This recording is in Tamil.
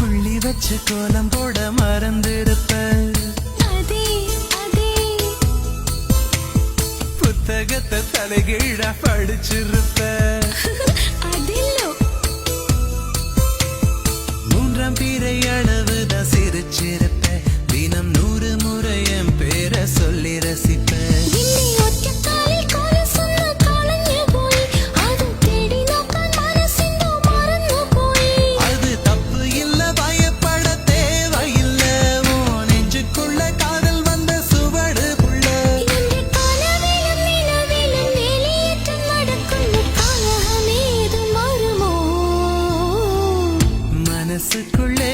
புள்ளி வச்சு கோலம் போட மறந்திருப்ப. புத்தகத்தை தலைகீழா படிச்சிருப்ப. மூன்றாம் பிறை அளவுதான் சிரிச்சிருப்ப. தினம் 100 முறை என் பேரை சொல்லி ரசிப்ப. மனசுக்குள்ளே